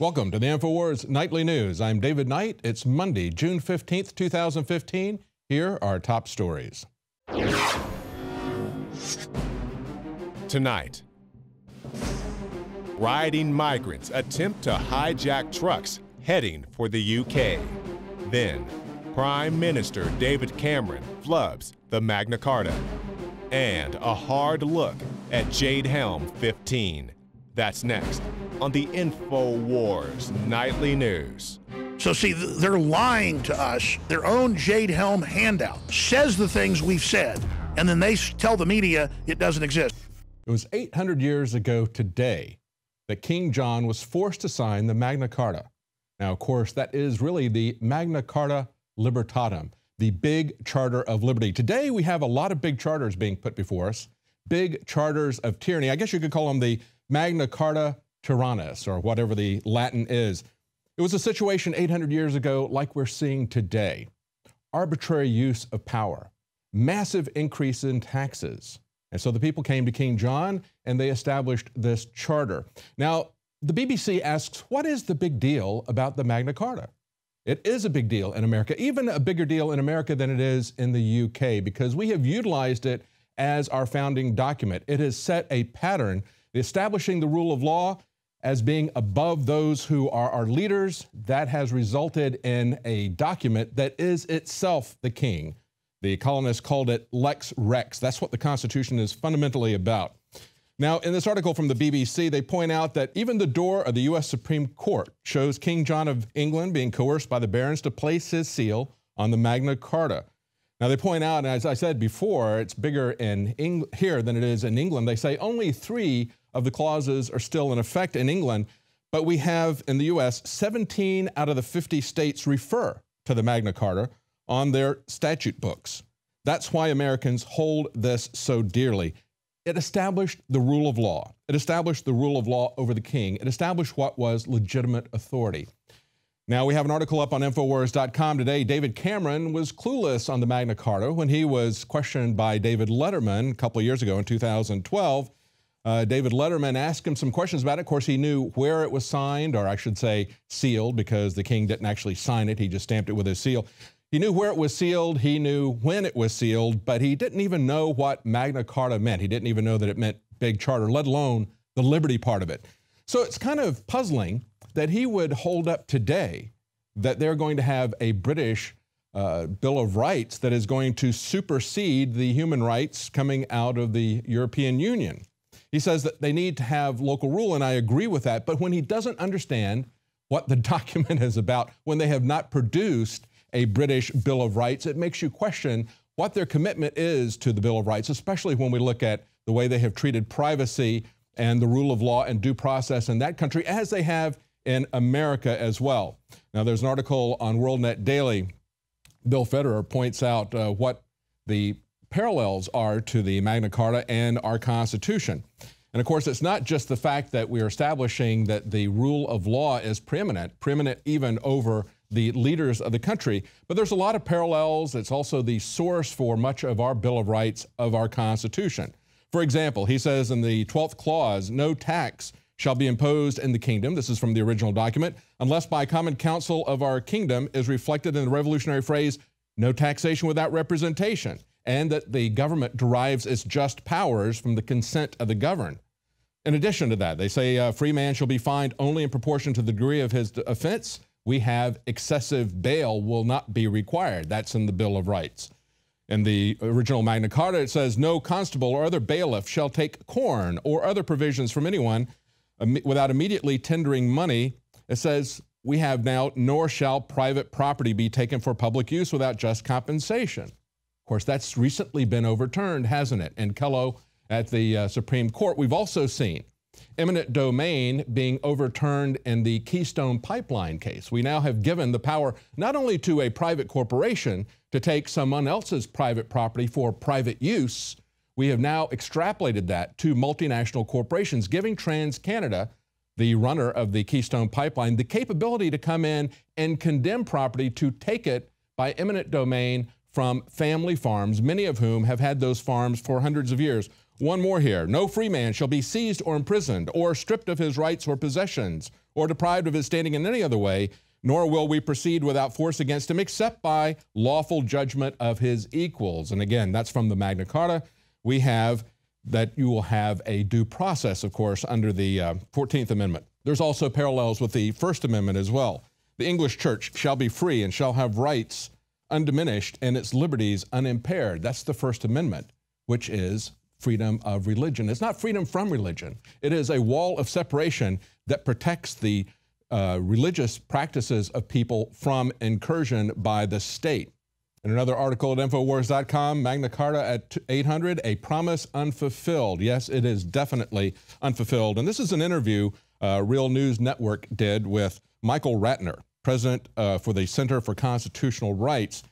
Welcome to the InfoWars Nightly News. I'm David Knight. It's Monday, June 15th, 2015. Here are top stories. Tonight, rioting migrants attempt to hijack trucks heading for the UK. Then, Prime Minister David Cameron flubs the Magna Carta. And a hard look at Jade Helm 15. That's next on the InfoWars Nightly News. So see, they're lying to us. Their own Jade Helm handout says the things we've said, and then they tell the media it doesn't exist. It was 800 years ago today that King John was forced to sign the Magna Carta. Now, of course, that is really the Magna Carta Libertatum, the big charter of liberty. Today, we have a lot of big charters being put before us, big charters of tyranny. I guess you could call them the Magna Carta Tyrannus, or whatever the Latin is. It was a situation 800 years ago like we're seeing today. Arbitrary use of power, massive increase in taxes. And so the people came to King John and they established this charter. Now, the BBC asks, what is the big deal about the Magna Carta? It is a big deal in America, even a bigger deal in America than it is in the UK, because we have utilized it as our founding document. It has set a pattern, establishing the rule of law as being above those who are our leaders. That has resulted in a document that is itself the king. The colonists called it Lex Rex. That's what the Constitution is fundamentally about. Now, in this article from the BBC, they point out that even the door of the U.S. Supreme Court shows King John of England being coerced by the barons to place his seal on the Magna Carta. Now, they point out, and as I said before, it's bigger here than it is in England. They say only 3 of the clauses are still in effect in England, but we have in the U.S. 17 out of the 50 states refer to the Magna Carta on their statute books. That's why Americans hold this so dearly. It established the rule of law. It established the rule of law over the king. It established what was legitimate authority. Now, we have an article up on NoWorldOrder.com today. David Cameron was clueless on the Magna Carta when he was questioned by David Letterman a couple of years ago in 2012. David Letterman asked him some questions about it. Of course, he knew where it was signed, or I should say sealed, because the king didn't actually sign it. He just stamped it with his seal. He knew where it was sealed. He knew when it was sealed, but he didn't even know what Magna Carta meant. He didn't even know that it meant big charter, let alone the liberty part of it. So it's kind of puzzling that he would hold up today that they're going to have a British Bill of Rights that is going to supersede the human rights coming out of the European Union. He says that they need to have local rule, and I agree with that. But when he doesn't understand what the document is about, when they have not produced a British Bill of Rights, it makes you question what their commitment is to the Bill of Rights, especially when we look at the way they have treated privacy and the rule of law and due process in that country, as they have in America as well. Now, there's an article on WorldNet Daily. Bill Federer points out what the parallels are to the Magna Carta and our Constitution. And of course, it's not just the fact that we are establishing that the rule of law is preeminent even over the leaders of the country, but there's a lot of parallels. It's also the source for much of our Bill of Rights of our Constitution. For example, he says in the 12th clause, no tax shall be imposed in the kingdom, this is from the original document, unless by common council of our kingdom is reflected in the revolutionary phrase, no taxation without representation, and that the government derives its just powers from the consent of the governed. In addition to that, they say a free man shall be fined only in proportion to the degree of his offense. We have excessive bail will not be required. That's in the Bill of Rights. In the original Magna Carta, it says no constable or other bailiff shall take corn or other provisions from anyone without immediately tendering money. It says we have now, nor shall private property be taken for public use without just compensation. Of course, that's recently been overturned, hasn't it? In Kello at the Supreme Court. We've also seen eminent domain being overturned in the Keystone Pipeline case. We now have given the power not only to a private corporation to take someone else's private property for private use, we have now extrapolated that to multinational corporations, giving TransCanada, the runner of the Keystone Pipeline, the capability to come in and condemn property to take it by eminent domain from family farms, many of whom have had those farms for hundreds of years. One more here. No free man shall be seized or imprisoned or stripped of his rights or possessions or deprived of his standing in any other way, nor will we proceed without force against him except by lawful judgment of his equals. And again, that's from the Magna Carta. We have that you will have a due process, of course, under the 14th Amendment. There's also parallels with the First Amendment as well. The English church shall be free and shall have rights undiminished and its liberties unimpaired. That's the First Amendment, which is freedom of religion. It's not freedom from religion. It is a wall of separation that protects the religious practices of people from incursion by the state. In another article at Infowars.com, Magna Carta at 800, a promise unfulfilled. Yes, it is definitely unfulfilled. And this is an interview Real News Network did with Michael Ratner, president for the Center for Constitutional Rights.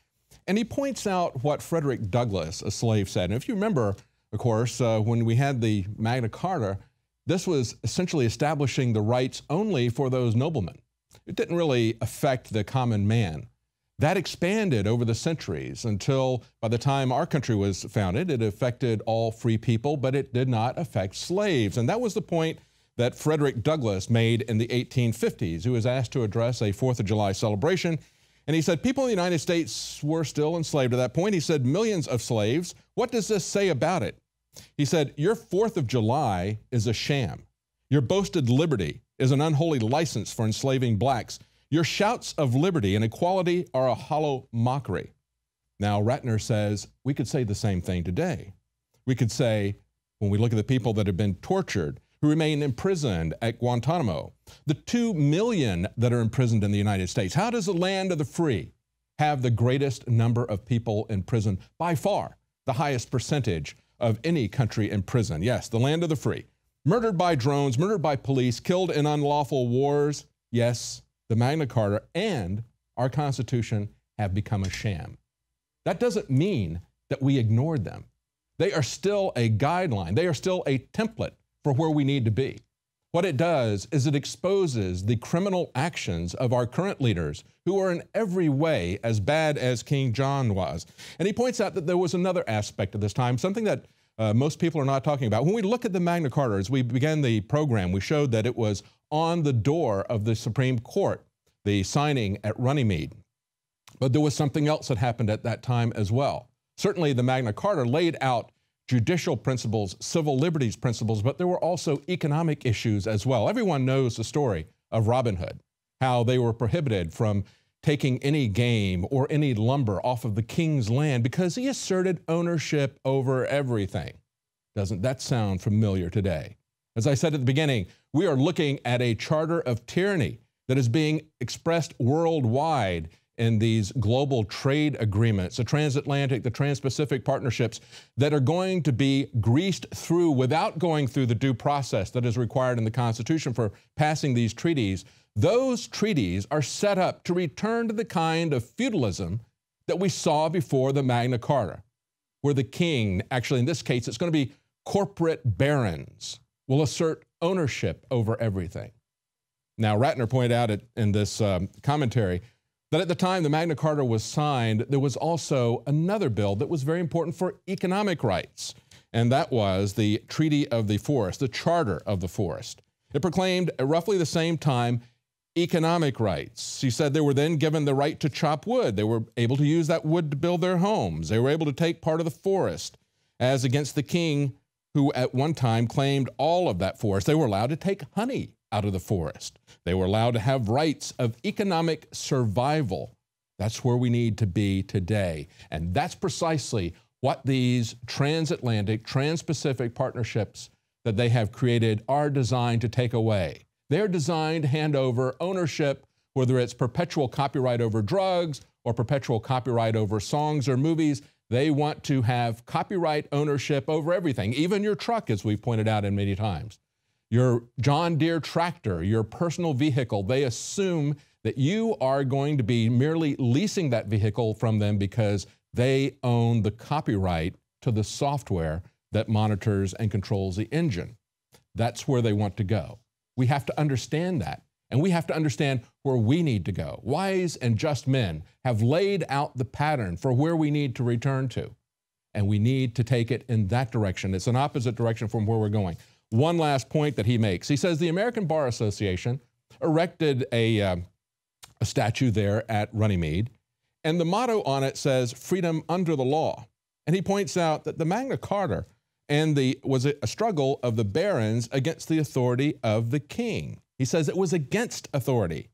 And he points out what Frederick Douglass, a slave, said. And if you remember, of course, when we had the Magna Carta, this was essentially establishing the rights only for those noblemen. It didn't really affect the common man. That expanded over the centuries until by the time our country was founded, it affected all free people, but it did not affect slaves. And that was the point that Frederick Douglass made in the 1850s. He was asked to address a 4th of July celebration. And he said, people in the United States were still enslaved at that point. He said, millions of slaves. What does this say about it? He said, your 4th of July is a sham. Your boasted liberty is an unholy license for enslaving blacks. Your shouts of liberty and equality are a hollow mockery. Now, Ratner says we could say the same thing today. We could say, when we look at the people that have been tortured, who remain imprisoned at Guantanamo, the 2 million that are imprisoned in the United States, how does the land of the free have the greatest number of people in prison? By far, the highest percentage of any country in prison. Yes, the land of the free. Murdered by drones, murdered by police, killed in unlawful wars. Yes, the Magna Carta and our Constitution have become a sham. That doesn't mean that we ignored them. They are still a guideline. They are still a template for where we need to be. What it does is it exposes the criminal actions of our current leaders who are in every way as bad as King John was. And he points out that there was another aspect of this time, something that most people are not talking about. When we look at the Magna Carta, as we began the program, we showed that it was on the door of the Supreme Court, the signing at Runnymede. But there was something else that happened at that time as well. Certainly the Magna Carta laid out judicial principles, civil liberties principles, but there were also economic issues as well. Everyone knows the story of Robin Hood, how they were prohibited from taking any game or any lumber off of the king's land because he asserted ownership over everything. Doesn't that sound familiar today? As I said at the beginning, we are looking at a charter of tyranny that is being expressed worldwide in these global trade agreements, the transatlantic, the trans-Pacific partnerships that are going to be greased through without going through the due process that is required in the Constitution for passing these treaties. Those treaties are set up to return to the kind of feudalism that we saw before the Magna Carta, where the king, actually in this case, it's going to be corporate barons, will assert ownership over everything. Now, Ratner pointed out in this commentary that at the time the Magna Carta was signed, there was also another bill that was very important for economic rights, and that was the Treaty of the Forest, the Charter of the Forest. It proclaimed at roughly the same time economic rights. He said they were then given the right to chop wood. They were able to use that wood to build their homes. They were able to take part of the forest, as against the king, who at one time claimed all of that forest. They were allowed to take honey out of the forest. They were allowed to have rights of economic survival. That's where we need to be today. And that's precisely what these transatlantic, trans-Pacific partnerships that they have created are designed to take away. They're designed to hand over ownership, whether it's perpetual copyright over drugs or perpetual copyright over songs or movies. They want to have copyright ownership over everything, even your truck, as we've pointed out in many times. Your John Deere tractor, your personal vehicle, they assume that you are going to be merely leasing that vehicle from them because they own the copyright to the software that monitors and controls the engine. That's where they want to go. We have to understand that, and we have to understand where we need to go. Wise and just men have laid out the pattern for where we need to return to, and we need to take it in that direction. It's an opposite direction from where we're going. One last point that he makes. He says the American Bar Association erected a statue there at Runnymede, and the motto on it says, "Freedom under the law." And he points out that the Magna Carta was a struggle of the barons against the authority of the king. He says it was against authority.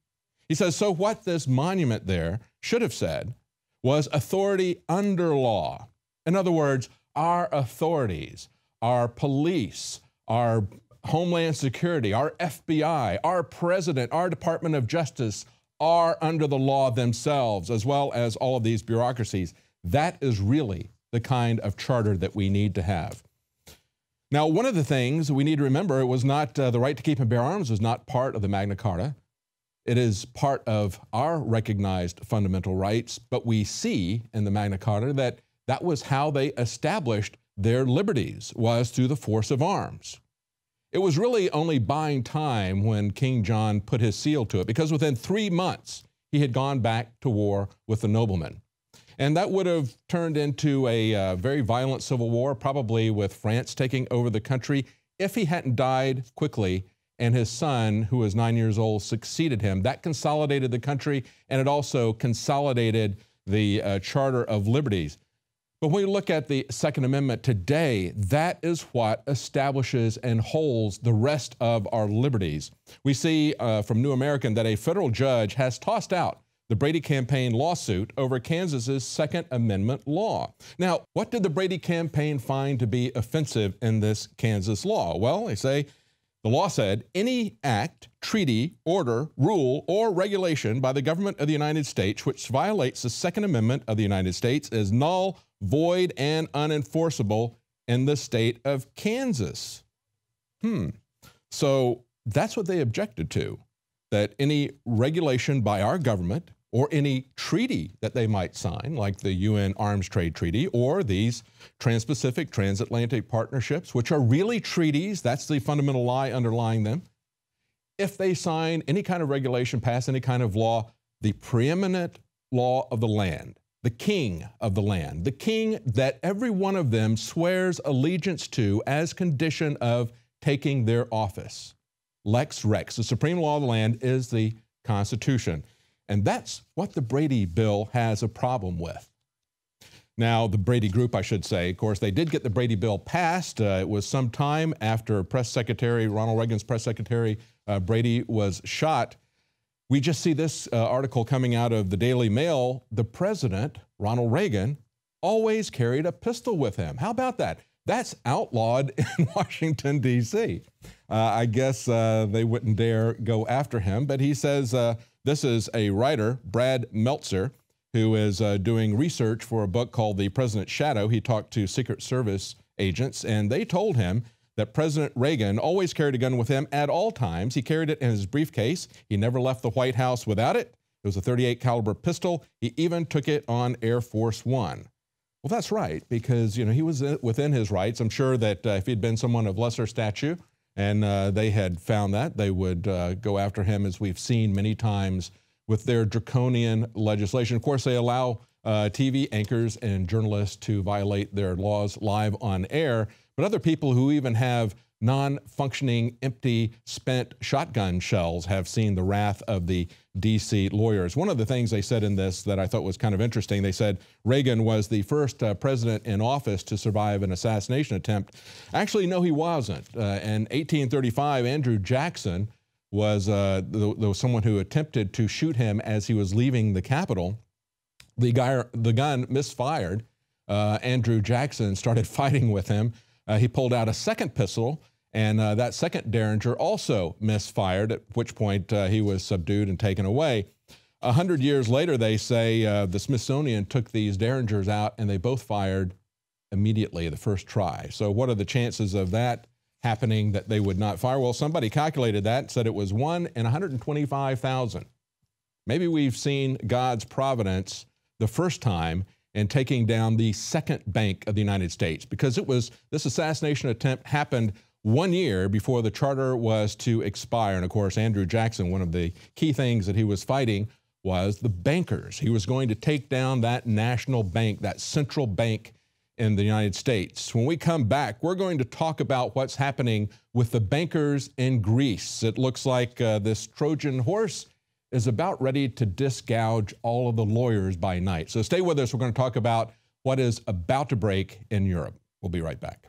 He says, so what this monument there should have said was authority under law. In other words, our authorities, our police, our Homeland Security, our FBI, our president, our Department of Justice are under the law themselves, as well as all of these bureaucracies. That is really the kind of charter that we need to have. Now, one of the things we need to remember, it was not the right to keep and bear arms was not part of the Magna Carta. It is part of our recognized fundamental rights, but we see in the Magna Carta that that was how they established their liberties, was through the force of arms. It was really only buying time when King John put his seal to it, because within 3 months, he had gone back to war with the noblemen. And that would have turned into a very violent civil war, probably with France taking over the country, if he hadn't died quickly and his son, who was 9 years old, succeeded him. That consolidated the country, and it also consolidated the Charter of Liberties. But when we look at the Second Amendment today, that is what establishes and holds the rest of our liberties. We see from New American that a federal judge has tossed out the Brady campaign lawsuit over Kansas's Second Amendment law. Now, what did the Brady campaign find to be offensive in this Kansas law? Well, they say the law said any act, treaty, order, rule, or regulation by the government of the United States which violates the Second Amendment of the United States is null, void, and unenforceable in the state of Kansas. So that's what they objected to, that any regulation by our government or any treaty that they might sign, like the UN Arms Trade Treaty or these Trans-Pacific Transatlantic Partnerships, which are really treaties, that's the fundamental lie underlying them. If they sign any kind of regulation, pass any kind of law, the preeminent law of the land, the king of the land, the king that every one of them swears allegiance to as condition of taking their office. Lex Rex, the supreme law of the land, is the Constitution. And that's what the Brady bill has a problem with. Now, the Brady group, I should say, of course, they did get the Brady bill passed. It was some time after Press Secretary, Ronald Reagan's press secretary, Brady, was shot. We just see this article coming out of the Daily Mail. The president, Ronald Reagan, always carried a pistol with him. How about that? That's outlawed in Washington, D.C. I guess they wouldn't dare go after him, but he says this is a writer, Brad Meltzer, who is doing research for a book called The President's Shadow. He talked to Secret Service agents, and they told him that President Reagan always carried a gun with him at all times. He carried it in his briefcase. He never left the White House without it. It was a .38 caliber pistol. He even took it on Air Force One. Well, that's right, because, you know, he was within his rights. I'm sure that if he'd been someone of lesser stature and they had found that, they would go after him, as we've seen many times with their draconian legislation. Of course, they allow TV anchors and journalists to violate their laws live on air, but other people who even have non-functioning, empty, spent shotgun shells have seen the wrath of the D.C. lawyers. One of the things they said in this that I thought was kind of interesting, they said Reagan was the first president in office to survive an assassination attempt. Actually, no, he wasn't. In 1835, Andrew Jackson was someone who attempted to shoot him as he was leaving the Capitol. The gun misfired. Andrew Jackson started fighting with him. He pulled out a second pistol, and that second Derringer also misfired, at which point he was subdued and taken away. 100 years later, they say the Smithsonian took these Derringers out, and they both fired immediately the first try. So what are the chances of that happening, that they would not fire? Well, somebody calculated that and said it was 1 in 125,000. Maybe we've seen God's providence the first time in taking down the second bank of the United States, because this assassination attempt happened 1 year before the charter was to expire. And of course, Andrew Jackson, one of the key things that he was fighting was the bankers. He was going to take down that national bank, that central bank in the United States. When we come back, we're going to talk about what's happening with the bankers in Greece. It looks like this Trojan horse is about ready to disgouge all of the lawyers by night. So stay with us. We're going to talk about what is about to break in Europe. We'll be right back.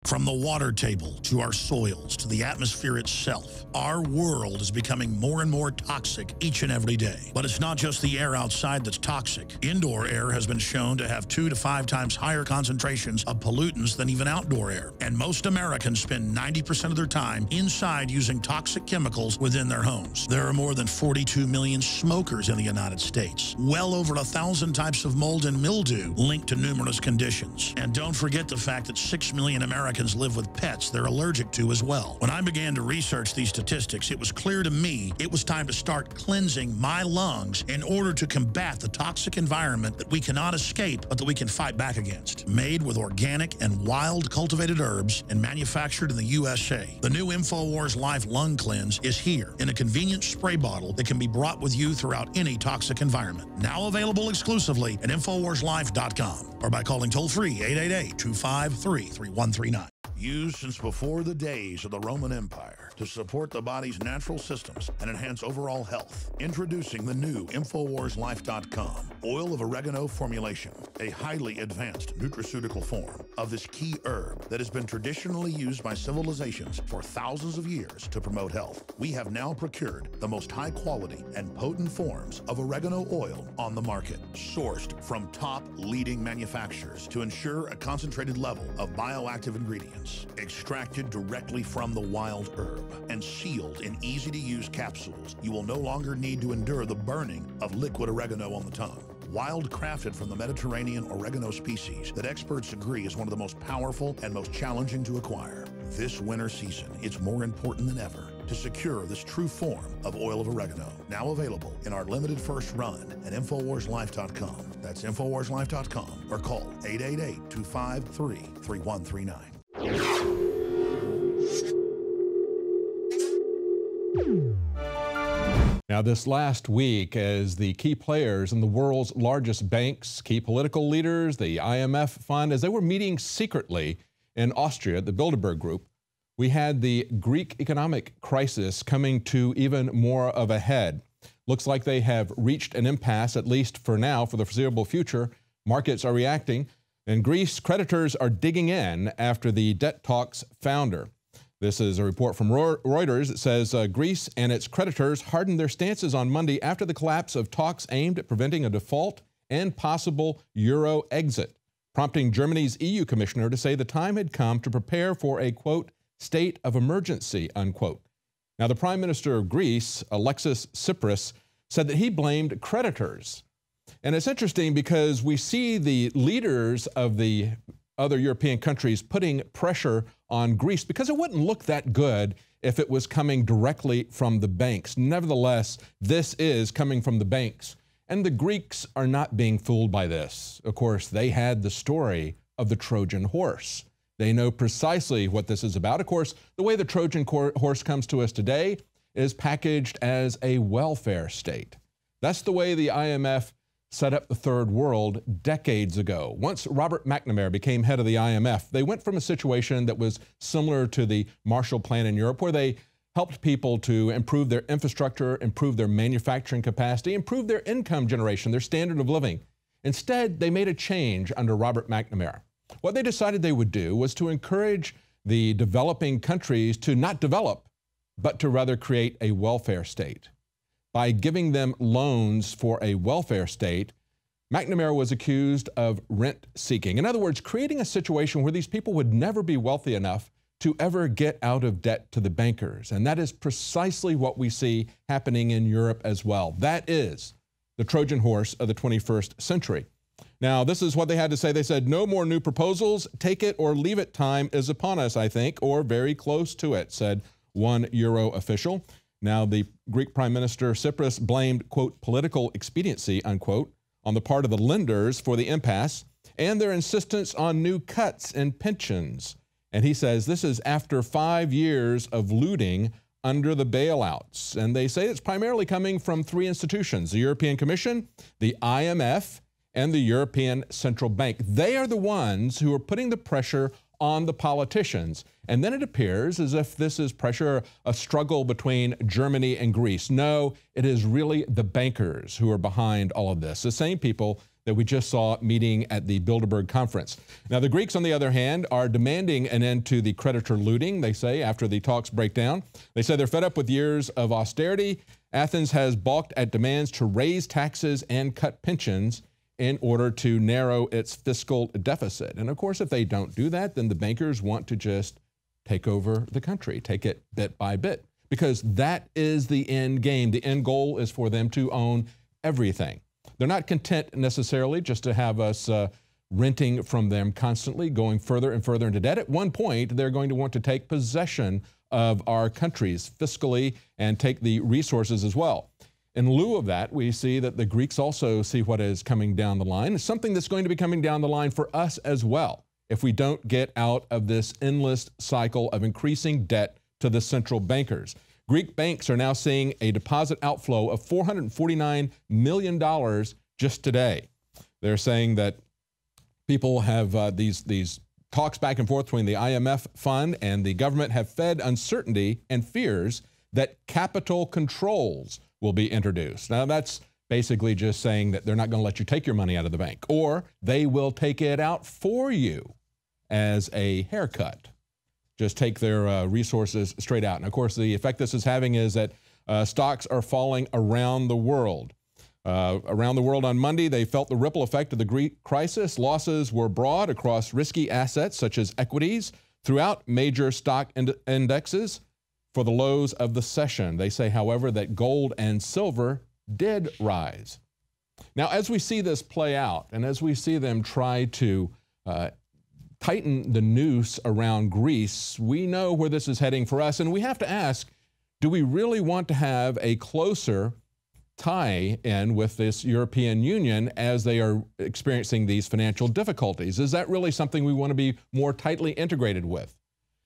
From the water table to our soils to the atmosphere itself, our world is becoming more and more toxic each and every day. But it's not just the air outside that's toxic. Indoor air has been shown to have 2 to 5 times higher concentrations of pollutants than even outdoor air. And most Americans spend 90% of their time inside using toxic chemicals within their homes. There are more than 42 million smokers in the United States. Well over 1,000 types of mold and mildew linked to numerous conditions. And don't forget the fact that 6 million Americans live with pets they're allergic to as well. When I began to research these statistics, it was clear to me it was time to start cleansing my lungs in order to combat the toxic environment that we cannot escape but that we can fight back against. Made with organic and wild cultivated herbs and manufactured in the USA, the new InfoWars Life Lung Cleanse is here in a convenient spray bottle that can be brought with you throughout any toxic environment. Now available exclusively at InfoWarsLife.com or by calling toll-free 888-253-3139. Used since before the days of the Roman Empire to support the body's natural systems and enhance overall health. Introducing the new InfoWarsLife.com oil of oregano formulation, a highly advanced nutraceutical form of this key herb that has been traditionally used by civilizations for thousands of years to promote health. We have now procured the most high quality and potent forms of oregano oil on the market, sourced from top leading manufacturers to ensure a concentrated level of bioactive ingredients, extracted directly from the wild herb and sealed in easy-to-use capsules. You will no longer need to endure the burning of liquid oregano on the tongue. Wild crafted from the Mediterranean oregano species that experts agree is one of the most powerful and most challenging to acquire. This winter season, it's more important than ever to secure this true form of oil of oregano. Now available in our limited first run at InfoWarsLife.com. That's InfoWarsLife.com or call 888-253-3139. Now, this last week, as the key players in the world's largest banks, key political leaders, the IMF fund, as they were meeting secretly in Austria, the Bilderberg Group, we had the Greek economic crisis coming to even more of a head. Looks like they have reached an impasse, at least for now, for the foreseeable future. Markets are reacting, and Greece creditors are digging in after the debt talks founder. This is a report from Reuters that says Greece and its creditors hardened their stances on Monday after the collapse of talks aimed at preventing a default and possible euro exit, prompting Germany's EU commissioner to say the time had come to prepare for a, quote, state of emergency, unquote. Now, the Prime Minister of Greece, Alexis Tsipras, said that he blamed creditors. And it's interesting because we see the leaders of the other European countries putting pressure on Greece because it wouldn't look that good if it was coming directly from the banks. Nevertheless, this is coming from the banks. And the Greeks are not being fooled by this. Of course, they had the story of the Trojan horse. They know precisely what this is about. Of course, the way the Trojan horse comes to us today is packaged as a welfare state. That's the way the IMF set up the third world decades ago. Once Robert McNamara became head of the IMF, they went from a situation that was similar to the Marshall Plan in Europe, where they helped people to improve their infrastructure, improve their manufacturing capacity, improve their income generation, their standard of living. Instead, they made a change under Robert McNamara. What they decided they would do was to encourage the developing countries to not develop, but to rather create a welfare state. By giving them loans for a welfare state, McNamara was accused of rent seeking. In other words, creating a situation where these people would never be wealthy enough to ever get out of debt to the bankers. And that is precisely what we see happening in Europe as well. That is the Trojan horse of the 21st century. Now, this is what they had to say. They said, no more new proposals. Take it or leave it time is upon us, I think, or very close to it, said one Euro official. Now, the Greek Prime Minister Tsipras blamed, quote, political expediency, unquote, on the part of the lenders for the impasse and their insistence on new cuts in pensions And he says this is after 5 years of looting under the bailouts. And they say it's primarily coming from 3 institutions: the European Commission, the IMF, and the European Central Bank. They are the ones who are putting the pressure on the politicians. And then it appears as if this is pressure, a struggle between Germany and Greece. No, it is really the bankers who are behind all of this, the same people that we just saw meeting at the Bilderberg conference. Now, the Greeks, on the other hand, are demanding an end to the creditor looting, they say, after the talks break down. They say they're fed up with years of austerity. Athens has balked at demands to raise taxes and cut pensions in order to narrow its fiscal deficit. And of course, if they don't do that, then the bankers want to just take over the country, take it bit by bit, because that is the end game. The end goal is for them to own everything. They're not content necessarily just to have us renting from them constantly, going further and further into debt. At one point, they're going to want to take possession of our countries fiscally and take the resources as well. In lieu of that, we see that the Greeks also see what is coming down the line. It's something that's going to be coming down the line for us as well if we don't get out of this endless cycle of increasing debt to the central bankers. Greek banks are now seeing a deposit outflow of $449 million just today. They're saying that people have these talks back and forth between the IMF fund and the government have fed uncertainty and fears that capital controls will be introduced. Now, that's basically just saying that they're not going to let you take your money out of the bank, or they will take it out for you as a haircut. Just take their resources straight out. And of course, the effect this is having is that stocks are falling around the world. Around the world on Monday, they felt the ripple effect of the Greek crisis. Losses were broad across risky assets such as equities throughout major stock indexes for the lows of the session. They say, however, that gold and silver did rise. Now, as we see this play out, and as we see them try to tighten the noose around Greece, we know where this is heading for us, and we have to ask, do we really want to have a closer tie-in with this European Union as they are experiencing these financial difficulties? Is that really something we want to be more tightly integrated with?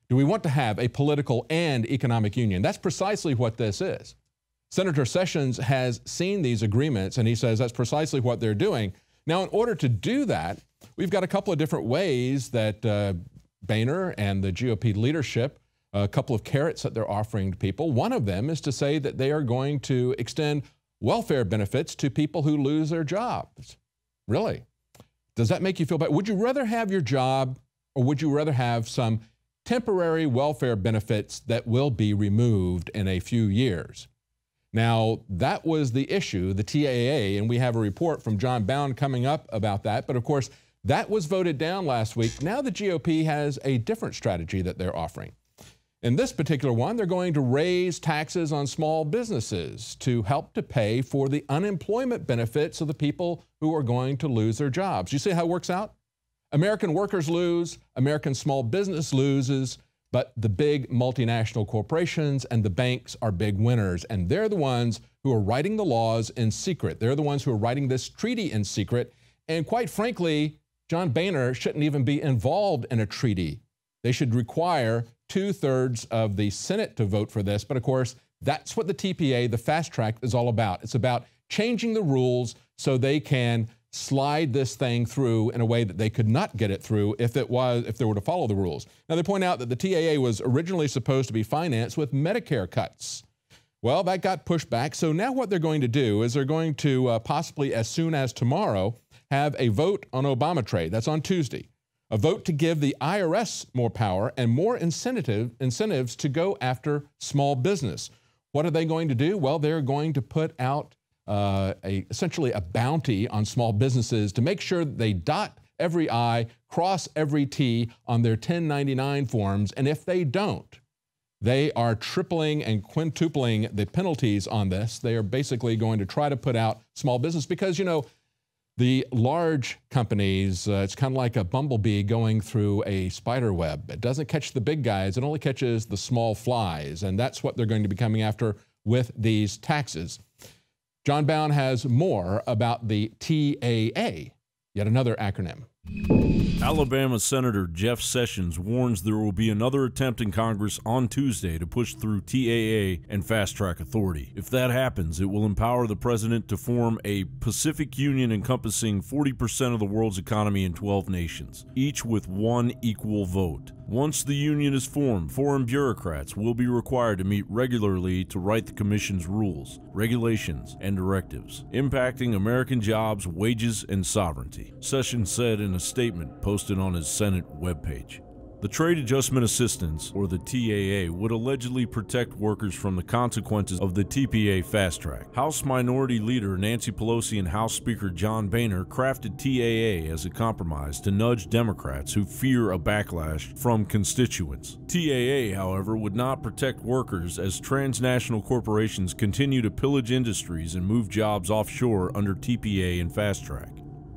Do we want to have a political and economic union? That's precisely what this is. Senator Sessions has seen these agreements, and he says that's precisely what they're doing. Now, in order to do that, we've got a couple of different ways that Boehner and the GOP leadership, a couple of carrots that they're offering to people. One of them is to say that they are going to extend welfare benefits to people who lose their jobs. Really? Does that make you feel bad? Would you rather have your job, or would you rather have some temporary welfare benefits that will be removed in a few years? Now, that was the issue, the TAA, and we have a report from John Bound coming up about that. But of course, that was voted down last week. Now the GOP has a different strategy that they're offering. In this particular one, they're going to raise taxes on small businesses to help to pay for the unemployment benefits of the people who are going to lose their jobs. You see how it works out? American workers lose, American small business loses, but the big multinational corporations and the banks are big winners, and they're the ones who are writing the laws in secret. They're the ones who are writing this treaty in secret, and quite frankly, John Boehner shouldn't even be involved in a treaty. They should require 2/3 of the Senate to vote for this, but of course, that's what the TPA, the fast track, is all about. It's about changing the rules so they can slide this thing through in a way that they could not get it through if they were to follow the rules. Now, they point out that the TAA was originally supposed to be financed with Medicare cuts. Well, that got pushed back. So now what they're going to do is they're going to possibly, as soon as tomorrow, have a vote on Obamacare. That's on Tuesday. A vote to give the IRS more power and more incentives to go after small business. What are they going to do? Well, they're going to put out essentially a bounty on small businesses to make sure that they dot every I, cross every T on their 1099 forms. And if they don't, they are tripling and quintupling the penalties on this. They are basically going to try to put out small business because, you know, the large companies, it's kind of like a bumblebee going through a spider web. It doesn't catch the big guys, it only catches the small flies. And that's what they're going to be coming after with these taxes. John Bound has more about the TAA, yet another acronym. Alabama Senator Jeff Sessions warns there will be another attempt in Congress on Tuesday to push through TAA and fast-track authority. If that happens, it will empower the president to form a Pacific Union encompassing 40% of the world's economy in 12 nations, each with one equal vote. Once the union is formed, foreign bureaucrats will be required to meet regularly to write the Commission's rules, regulations, and directives, impacting American jobs, wages, and sovereignty, Sessions said in a statement posted on his Senate webpage. The Trade Adjustment Assistance, or the TAA, would allegedly protect workers from the consequences of the TPA fast track. House Minority Leader Nancy Pelosi and House Speaker John Boehner crafted TAA as a compromise to nudge Democrats who fear a backlash from constituents. TAA, however, would not protect workers as transnational corporations continue to pillage industries and move jobs offshore under TPA and fast track.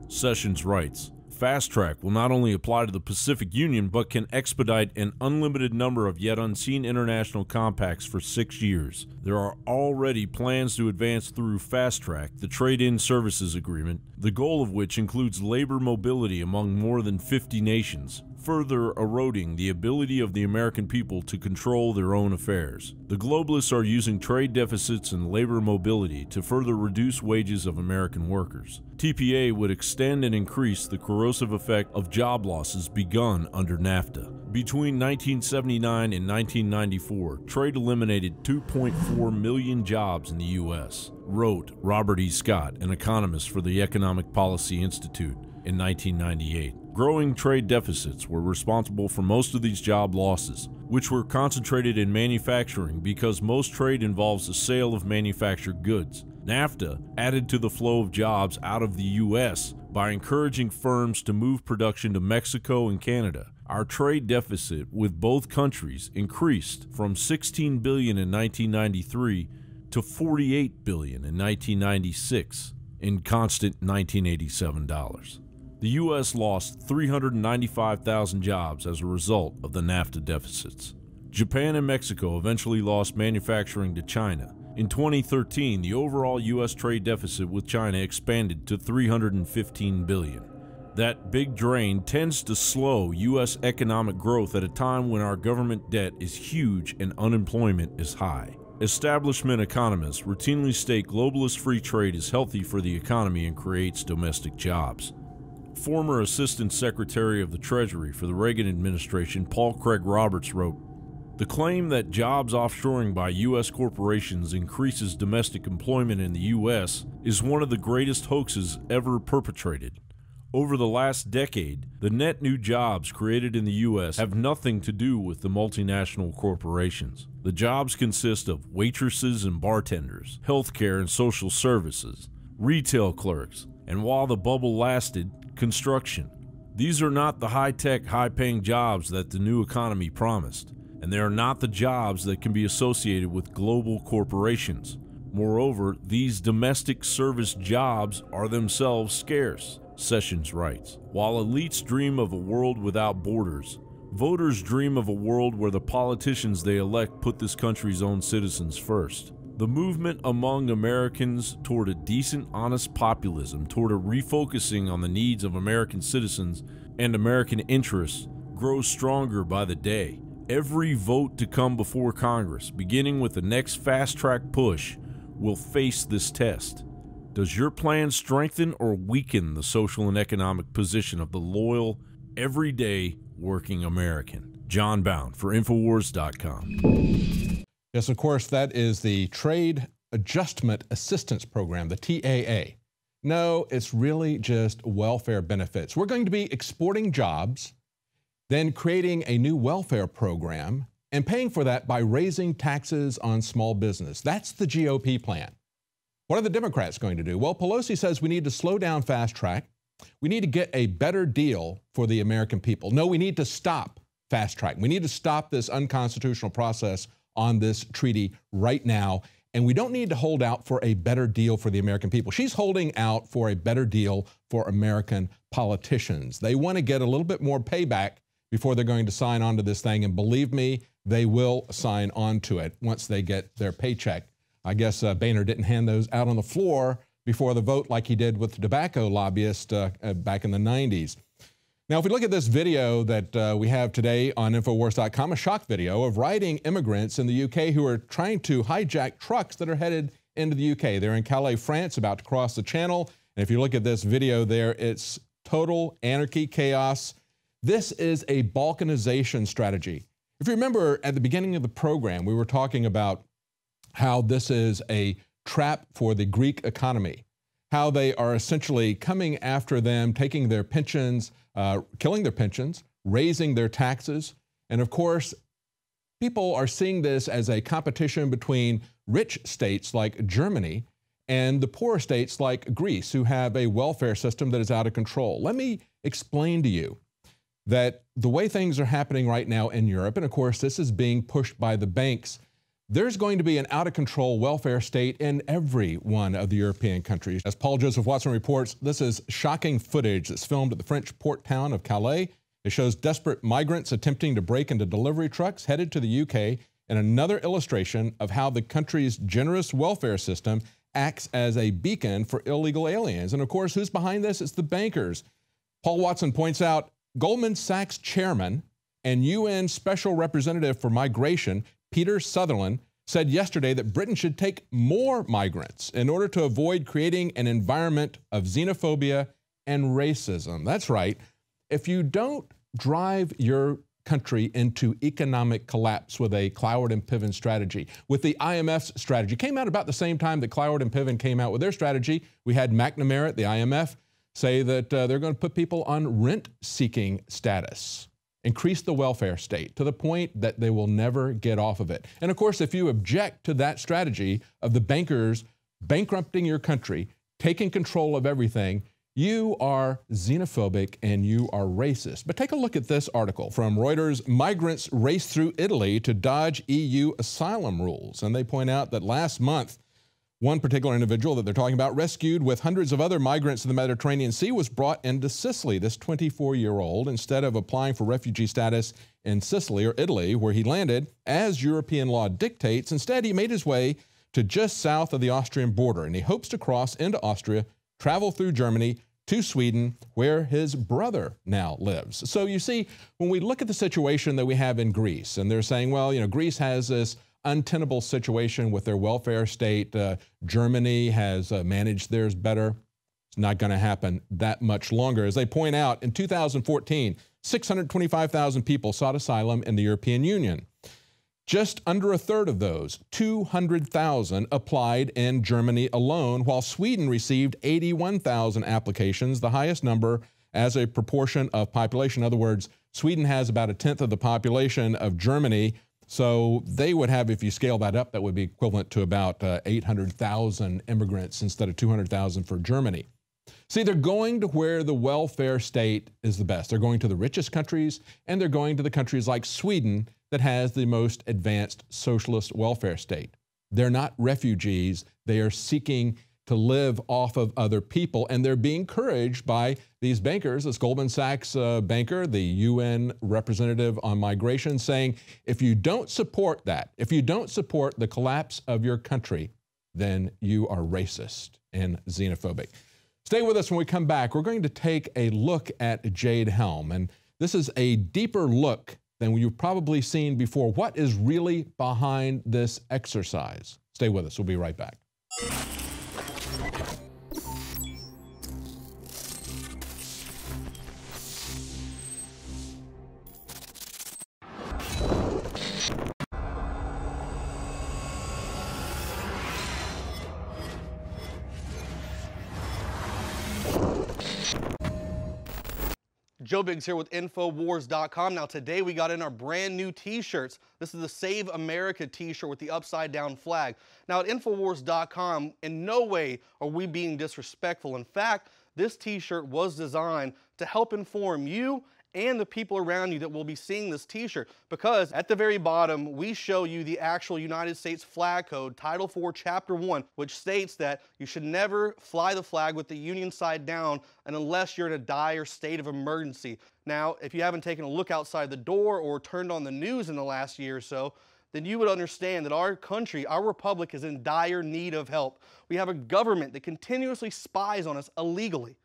Sessions writes, Fast Track will not only apply to the Pacific Union, but can expedite an unlimited number of yet unseen international compacts for 6 years. There are already plans to advance through Fast Track, the Trade-in Services Agreement, the goal of which includes labor mobility among more than 50 nations, further eroding the ability of the American people to control their own affairs. The globalists are using trade deficits and labor mobility to further reduce wages of American workers. TPA would extend and increase the corrosive effect of job losses begun under NAFTA. Between 1979 and 1994, trade eliminated 2.4 million jobs in the U.S., wrote Robert E. Scott, an economist for the Economic Policy Institute, in 1998. Growing trade deficits were responsible for most of these job losses, which were concentrated in manufacturing because most trade involves the sale of manufactured goods. NAFTA added to the flow of jobs out of the U.S. by encouraging firms to move production to Mexico and Canada. Our trade deficit with both countries increased from $16 billion in 1993 to $48 billion in 1996 in constant 1987 dollars. The U.S. lost 395,000 jobs as a result of the NAFTA deficits. Japan and Mexico eventually lost manufacturing to China. In 2013, the overall U.S. trade deficit with China expanded to $315 billion. That big drain tends to slow U.S. economic growth at a time when our government debt is huge and unemployment is high. Establishment economists routinely state globalist free trade is healthy for the economy and creates domestic jobs. Former Assistant Secretary of the Treasury for the Reagan administration, Paul Craig Roberts, wrote, "The claim that jobs offshoring by U.S. corporations increases domestic employment in the U.S. is one of the greatest hoaxes ever perpetrated. Over the last decade, the net new jobs created in the U.S. have nothing to do with the multinational corporations. The jobs consist of waitresses and bartenders, healthcare and social services, retail clerks, and while the bubble lasted, construction. These are not the high-tech, high-paying jobs that the new economy promised, and they are not the jobs that can be associated with global corporations. Moreover, these domestic service jobs are themselves scarce," Sessions writes. While elites dream of a world without borders, voters dream of a world where the politicians they elect put this country's own citizens first. The movement among Americans toward a decent, honest populism, toward a refocusing on the needs of American citizens and American interests, grows stronger by the day. Every vote to come before Congress, beginning with the next fast-track push, will face this test. Does your plan strengthen or weaken the social and economic position of the loyal, everyday working American? John Bound for Infowars.com. Yes, of course, that is the Trade Adjustment Assistance Program, the TAA. No, it's really just welfare benefits. We're going to be exporting jobs, then creating a new welfare program, and paying for that by raising taxes on small business. That's the GOP plan. What are the Democrats going to do? Well, Pelosi says we need to slow down fast track. We need to get a better deal for the American people. No, we need to stop fast track. We need to stop this unconstitutional process on this treaty right now, and we don't need to hold out for a better deal for the American people. She's holding out for a better deal for American politicians. They want to get a little bit more payback before they're going to sign on to this thing, and believe me, they will sign on to it once they get their paycheck. I guess Boehner didn't hand those out on the floor before the vote like he did with the tobacco lobbyist back in the 90s. Now, if we look at this video that we have today on NoWorldOrder.com, a shock video of rioting immigrants in the UK who are trying to hijack trucks that are headed into the UK. They're in Calais, France, about to cross the channel. And if you look at this video there, it's total anarchy, chaos. This is a balkanization strategy. If you remember at the beginning of the program, we were talking about how this is a trap for the Greek economy, how they are essentially coming after them, taking their pensions, killing their pensions, raising their taxes. And of course, people are seeing this as a competition between rich states like Germany and the poorer states like Greece, who have a welfare system that is out of control. Let me explain to you that the way things are happening right now in Europe, and of course this is being pushed by the banks, there's going to be an out-of-control welfare state in every one of the European countries. As Paul Joseph Watson reports, this is shocking footage that's filmed at the French port town of Calais. It shows desperate migrants attempting to break into delivery trucks headed to the UK, and another illustration of how the country's generous welfare system acts as a beacon for illegal aliens. And of course, who's behind this? It's the bankers. Paul Watson points out Goldman Sachs chairman and UN Special Representative for Migration, Peter Sutherland, said yesterday that Britain should take more migrants in order to avoid creating an environment of xenophobia and racism. That's right. If you don't drive your country into economic collapse with a Cloward and Piven strategy, with the IMF's strategy, came out about the same time that Cloward and Piven came out with their strategy. We had McNamara at the IMF say that they're going to put people on rent-seeking status, increase the welfare state to the point that they will never get off of it. And of course, if you object to that strategy of the bankers bankrupting your country, taking control of everything, you are xenophobic and you are racist. But take a look at this article from Reuters. Migrants race through Italy to dodge EU asylum rules. And they point out that last month, one particular individual that they're talking about, rescued with hundreds of other migrants in the Mediterranean Sea, was brought into Sicily. This 24-year-old, instead of applying for refugee status in Sicily or Italy, where he landed, as European law dictates, instead he made his way to just south of the Austrian border, and he hopes to cross into Austria, travel through Germany to Sweden, where his brother now lives. So you see, when we look at the situation that we have in Greece, and they're saying, well, you know, Greece has this untenable situation with their welfare state. Germany has managed theirs better. It's not going to happen that much longer. As they point out, in 2014, 625,000 people sought asylum in the European Union. Just under a third of those, 200,000, applied in Germany alone, while Sweden received 81,000 applications, the highest number as a proportion of population. In other words, Sweden has about a tenth of the population of Germany. So they would have, if you scale that up, that would be equivalent to about 800,000 immigrants instead of 200,000 for Germany. See, they're going to where the welfare state is the best. They're going to the richest countries, and they're going to the countries like Sweden that has the most advanced socialist welfare state. They're not refugees. They are seeking to live off of other people, and they're being encouraged by these bankers, this Goldman Sachs banker, the UN representative on migration, saying, if you don't support that, if you don't support the collapse of your country, then you are racist and xenophobic. Stay with us when we come back. We're going to take a look at Jade Helm, and this is a deeper look than you've probably seen before. What is really behind this exercise? Stay with us. We'll be right back. Joe Biggs here with Infowars.com. Now today we got in our brand new t-shirts. This is the Save America t-shirt with the upside down flag. Now at Infowars.com, in no way are we being disrespectful. In fact, this t-shirt was designed to help inform you and the people around you that will be seeing this t-shirt, because at the very bottom we show you the actual United States flag code, Title 4, Chapter 1, which states that you should never fly the flag with the Union side down unless you're in a dire state of emergency. Now, if you haven't taken a look outside the door or turned on the news in the last year or so, then you would understand that our country, our republic, is in dire need of help. We have a government that continuously spies on us illegally.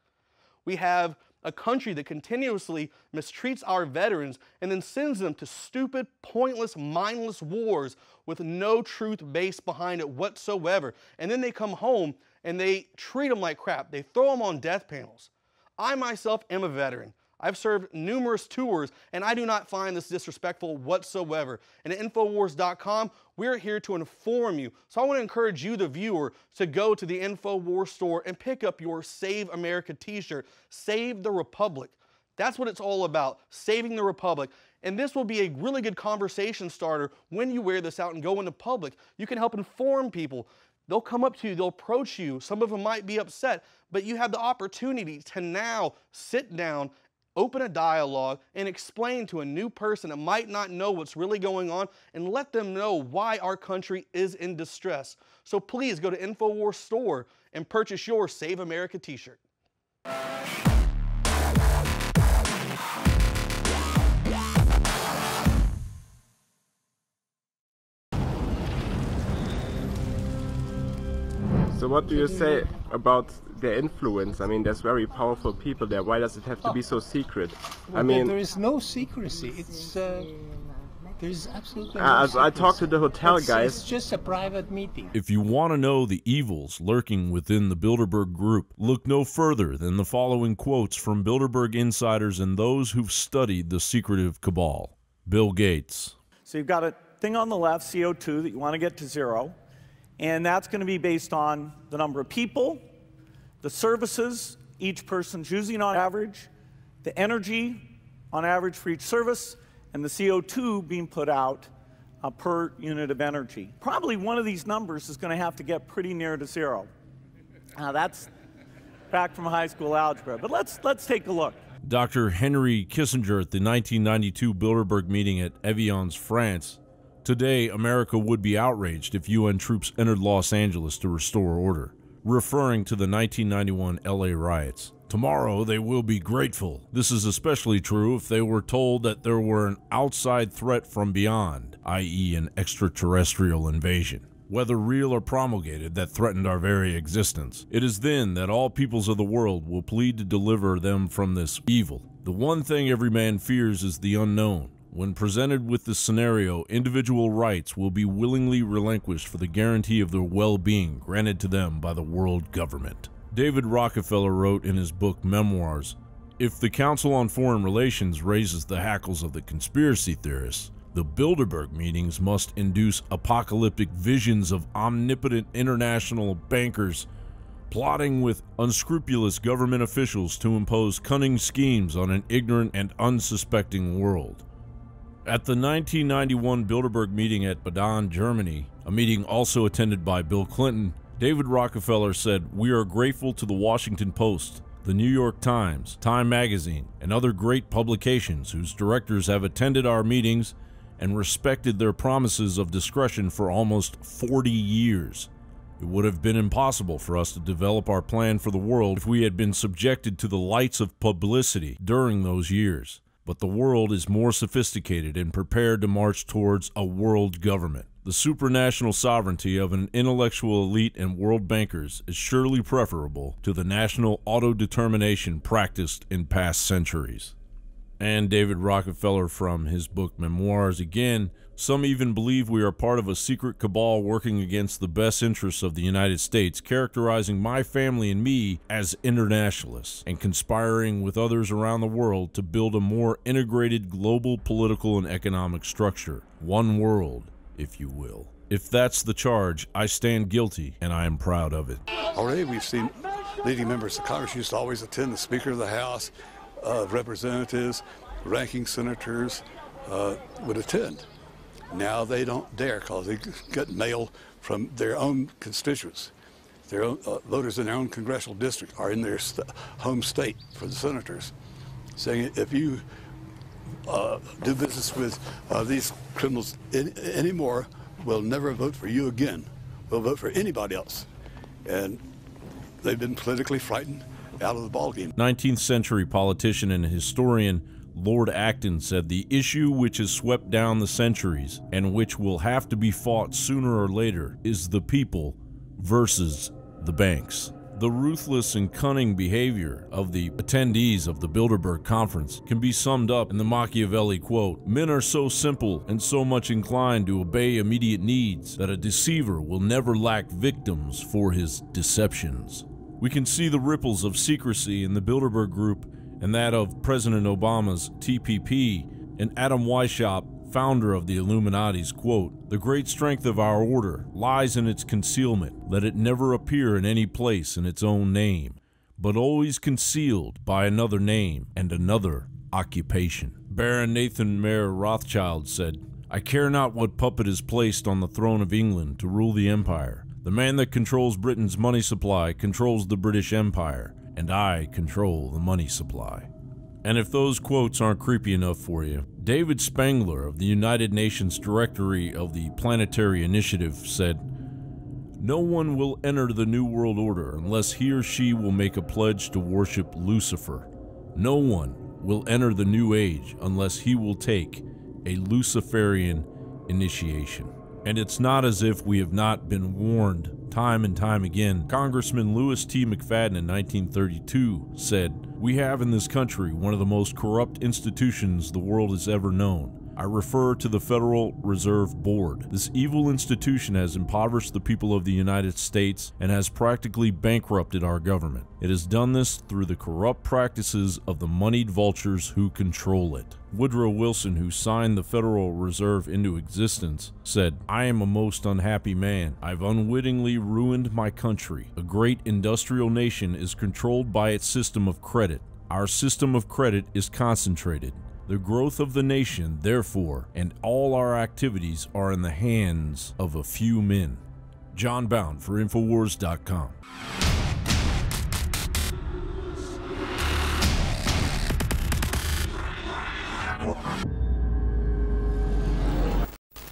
We have a country that continuously mistreats our veterans and then sends them to stupid, pointless, mindless wars with no truth base behind it whatsoever. And then they come home and they treat them like crap. They throw them on death panels. I myself am a veteran. I've served numerous tours, and I do not find this disrespectful whatsoever. And at NoWorldOrder.com, we're here to inform you. So I want to encourage you, the viewer, to go to the InfoWars store and pick up your Save America t-shirt. Save the Republic. That's what it's all about, saving the Republic. And this will be a really good conversation starter when you wear this out and go into public. You can help inform people. They'll come up to you, they'll approach you. Some of them might be upset, but you have the opportunity to now sit down, open a dialogue, and explain to a new person that might not know what's really going on and let them know why our country is in distress. So please go to InfoWars store and purchase your Save America t-shirt. So what do you say about their influence? I mean, there's very powerful people there. Why does it have to be so secret? Well, I mean, there is no secrecy. It's there is absolutely no as I secrecy. talked to the hotel guys. It's just a private meeting. If you want to know the evils lurking within the Bilderberg Group, look no further than the following quotes from Bilderberg insiders and those who've studied the secretive cabal. Bill Gates. So you've got a thing on the left, CO2, that you want to get to zero. And that's going to be based on the number of people, the services each person's using on average, the energy on average for each service, and the CO2 being put out per unit of energy. Probably one of these numbers is going to have to get pretty near to zero. Now that's back from high school algebra, but let's take a look. Dr. Henry Kissinger at the 1992 Bilderberg meeting at Evian, France. Today, America would be outraged if UN troops entered Los Angeles to restore order, referring to the 1991 LA riots. Tomorrow, they will be grateful. This is especially true if they were told that there were an outside threat from beyond, i.e. an extraterrestrial invasion, whether real or promulgated, that threatened our very existence. It is then that all peoples of the world will plead to deliver them from this evil. The one thing every man fears is the unknown. When presented with this scenario, individual rights will be willingly relinquished for the guarantee of their well-being granted to them by the world government. David Rockefeller wrote in his book Memoirs, "If the Council on Foreign Relations raises the hackles of the conspiracy theorists, the Bilderberg meetings must induce apocalyptic visions of omnipotent international bankers plotting with unscrupulous government officials to impose cunning schemes on an ignorant and unsuspecting world." At the 1991 Bilderberg meeting at Baden, Germany, a meeting also attended by Bill Clinton, David Rockefeller said, "We are grateful to the Washington Post, the New York Times, Time Magazine, and other great publications whose directors have attended our meetings and respected their promises of discretion for almost 40 years. It would have been impossible for us to develop our plan for the world if we had been subjected to the lights of publicity during those years. But the world is more sophisticated and prepared to march towards a world government. The supranational sovereignty of an intellectual elite and world bankers is surely preferable to the national autodetermination practiced in past centuries." And David Rockefeller from his book Memoirs again, "Some even believe we are part of a secret cabal working against the best interests of the United States, characterizing my family and me as internationalists, and conspiring with others around the world to build a more integrated global political and economic structure. One world, if you will. If that's the charge, I stand guilty, and I am proud of it." Already we've seen leading members of Congress used to always attend, the Speaker of the House, representatives, ranking senators would attend. Now they don't dare because they get mail from their own constituents. Their own voters in their own congressional district are in their home state for the senators, saying if you do business with these criminals anymore, we'll never vote for you again. We'll vote for anybody else. And they've been politically frightened out of the ballgame. 19th century politician and historian Lord Acton said, "The issue which has swept down the centuries and which will have to be fought sooner or later is the people versus the banks." The ruthless and cunning behavior of the attendees of the Bilderberg Conference can be summed up in the Machiavelli quote, "Men are so simple and so much inclined to obey immediate needs that a deceiver will never lack victims for his deceptions." We can see the ripples of secrecy in the Bilderberg Group and that of President Obama's TPP, and Adam Weishaupt, founder of the Illuminati's quote, "The great strength of our order lies in its concealment. Let it never appear in any place in its own name, but always concealed by another name and another occupation." Baron Nathan Mayer Rothschild said, "I care not what puppet is placed on the throne of England to rule the empire. The man that controls Britain's money supply controls the British Empire, and I control the money supply." And if those quotes aren't creepy enough for you, David Spangler of the United Nations Directory of the Planetary Initiative said, "No one will enter the New World Order unless he or she will make a pledge to worship Lucifer. No one will enter the New Age unless he will take a Luciferian initiation." And it's not as if we have not been warned time and time again. Congressman Louis T. McFadden in 1932 said, "We have in this country one of the most corrupt institutions the world has ever known. I refer to the Federal Reserve Board. This evil institution has impoverished the people of the United States and has practically bankrupted our government. It has done this through the corrupt practices of the moneyed vultures who control it." Woodrow Wilson, who signed the Federal Reserve into existence, said, "I am a most unhappy man. I've unwittingly ruined my country. A great industrial nation is controlled by its system of credit. Our system of credit is concentrated. The growth of the nation, therefore, and all our activities are in the hands of a few men." John Bound for Infowars.com.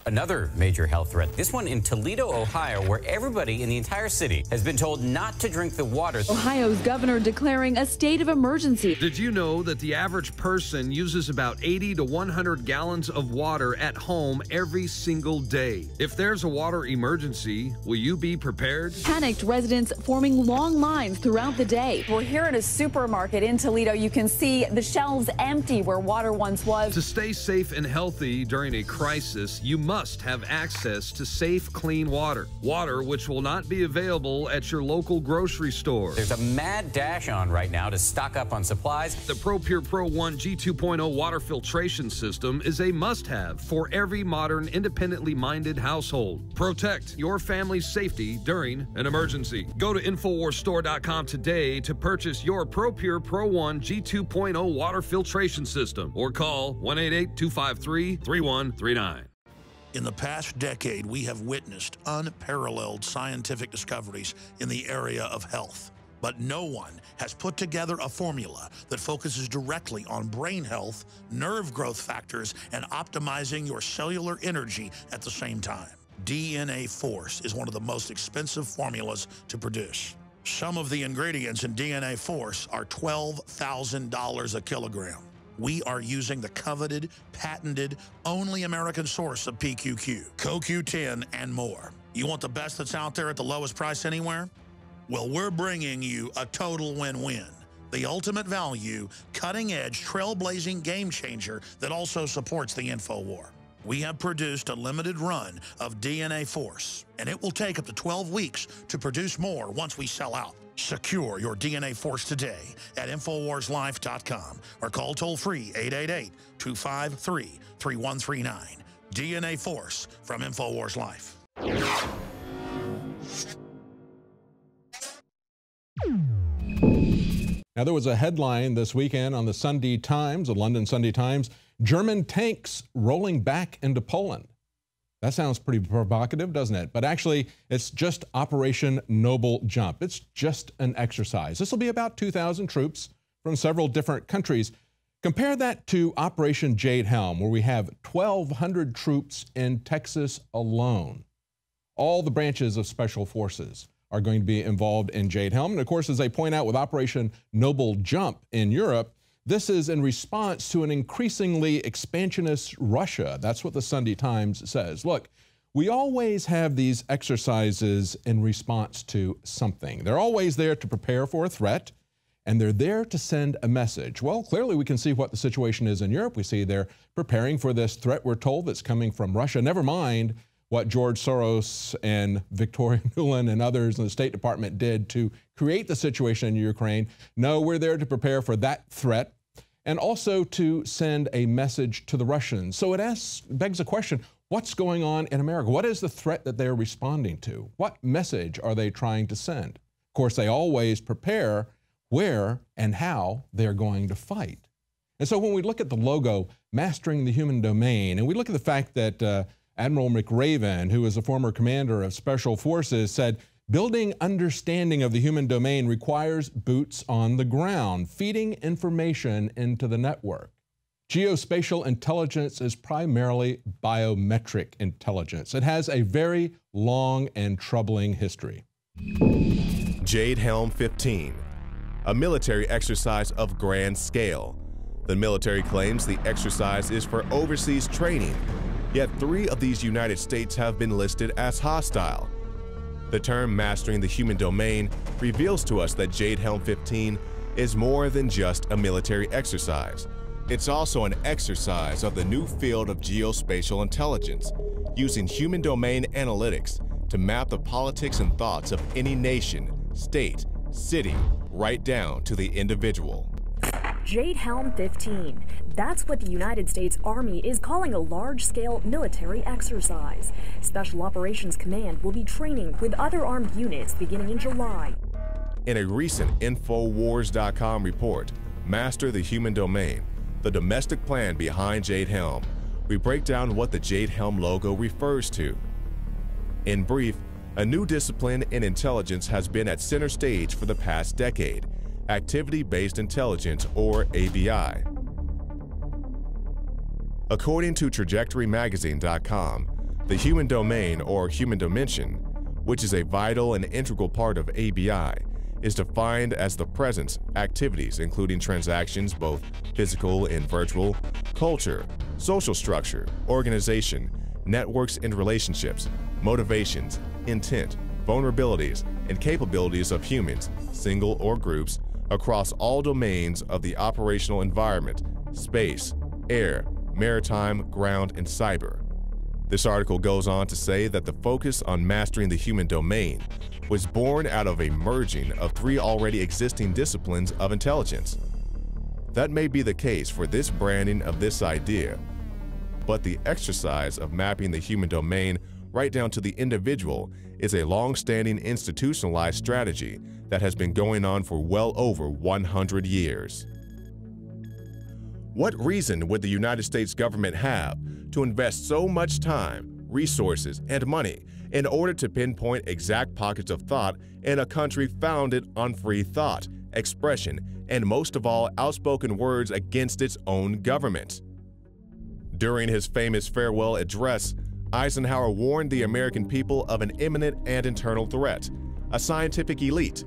Another major health threat, this one in Toledo, Ohio, where everybody in the entire city has been told not to drink the water. Ohio's governor declaring a state of emergency. Did you know that the average person uses about 80 to 100 gallons of water at home every single day? If there's a water emergency, will you be prepared? Panicked residents forming long lines throughout the day. We're here at a supermarket in Toledo. You can see the shelves empty where water once was. To stay safe and healthy during a crisis, you must have access to safe, clean water. Water which will not be available at your local grocery store. There's a mad dash on right now to stock up on supplies. The ProPure Pro 1 G2.0 water filtration system is a must-have for every modern, independently minded household. Protect your family's safety during an emergency. Go to InfoWarsStore.com today to purchase your ProPure Pro 1 G2.0 water filtration system or call 1-888-253-3139. In the past decade, we have witnessed unparalleled scientific discoveries in the area of health. But no one has put together a formula that focuses directly on brain health, nerve growth factors, and optimizing your cellular energy at the same time. DNA Force is one of the most expensive formulas to produce. Some of the ingredients in DNA Force are $12,000 a kilogram. We are using the coveted, patented, only American source of PQQ, CoQ10, and more. You want the best that's out there at the lowest price anywhere? Well, we're bringing you a total win-win. The ultimate value, cutting-edge, trailblazing game changer that also supports the InfoWar. We have produced a limited run of DNA Force, and it will take up to 12 weeks to produce more once we sell out. Secure your DNA Force today at InfoWarsLife.com or call toll-free 888-253-3139. DNA Force from InfoWars Life. Now, there was a headline this weekend on the Sunday Times, the London Sunday Times, German tanks rolling back into Poland. That sounds pretty provocative, doesn't it? But actually, it's just Operation Noble Jump. It's just an exercise. This will be about 2,000 troops from several different countries. Compare that to Operation Jade Helm, where we have 1,200 troops in Texas alone. All the branches of Special Forces are going to be involved in Jade Helm. And of course, as they point out with Operation Noble Jump in Europe, this is in response to an increasingly expansionist Russia. That's what the Sunday Times says. Look, we always have these exercises in response to something. They're always there to prepare for a threat, and they're there to send a message. Well, clearly we can see what the situation is in Europe. We see they're preparing for this threat, we're told, that's coming from Russia. Never mind what George Soros and Victoria Nuland and others in the State Department did to create the situation in Ukraine. No, we're there to prepare for that threat and also to send a message to the Russians. So it begs the question, what's going on in America? What is the threat that they're responding to? What message are they trying to send? Of course, they always prepare where and how they're going to fight. And so when we look at the logo, Mastering the Human Domain, and we look at the fact that Admiral McRaven, who is a former commander of Special Forces, said, building understanding of the human domain requires boots on the ground, feeding information into the network. Geospatial intelligence is primarily biometric intelligence. It has a very long and troubling history. Jade Helm 15, a military exercise of grand scale. The military claims the exercise is for overseas training, yet 3 of these United States have been listed as hostile. The term Mastering the Human Domain reveals to us that Jade Helm 15 is more than just a military exercise. It's also an exercise of the new field of geospatial intelligence, using human domain analytics to map the politics and thoughts of any nation, state, city, right down to the individual. Jade Helm 15. That's what the United States Army is calling a large-scale military exercise. Special Operations Command will be training with other armed units beginning in July. In a recent NoWorldOrder.com report, Master the Human Domain, the domestic plan behind Jade Helm, we break down what the Jade Helm logo refers to. In brief, a new discipline in intelligence has been at center stage for the past decade: activity-based intelligence, or ABI. According to TrajectoryMagazine.com, the human domain, or human dimension, which is a vital and integral part of ABI, is defined as the presence, activities including transactions, both physical and virtual, culture, social structure, organization, networks and relationships, motivations, intent, vulnerabilities, and capabilities of humans, single or groups, across all domains of the operational environment: space, air, maritime, ground, and cyber. This article goes on to say that the focus on mastering the human domain was born out of a merging of 3 already existing disciplines of intelligence. That may be the case for this branding of this idea, but the exercise of mapping the human domain right down to the individual is a long-standing institutionalized strategy that has been going on for well over 100 years. What reason would the United States government have to invest so much time, resources, and money in order to pinpoint exact pockets of thought in a country founded on free thought, expression, and most of all, outspoken words against its own government? During his famous farewell address, Eisenhower warned the American people of an imminent and internal threat: a scientific elite.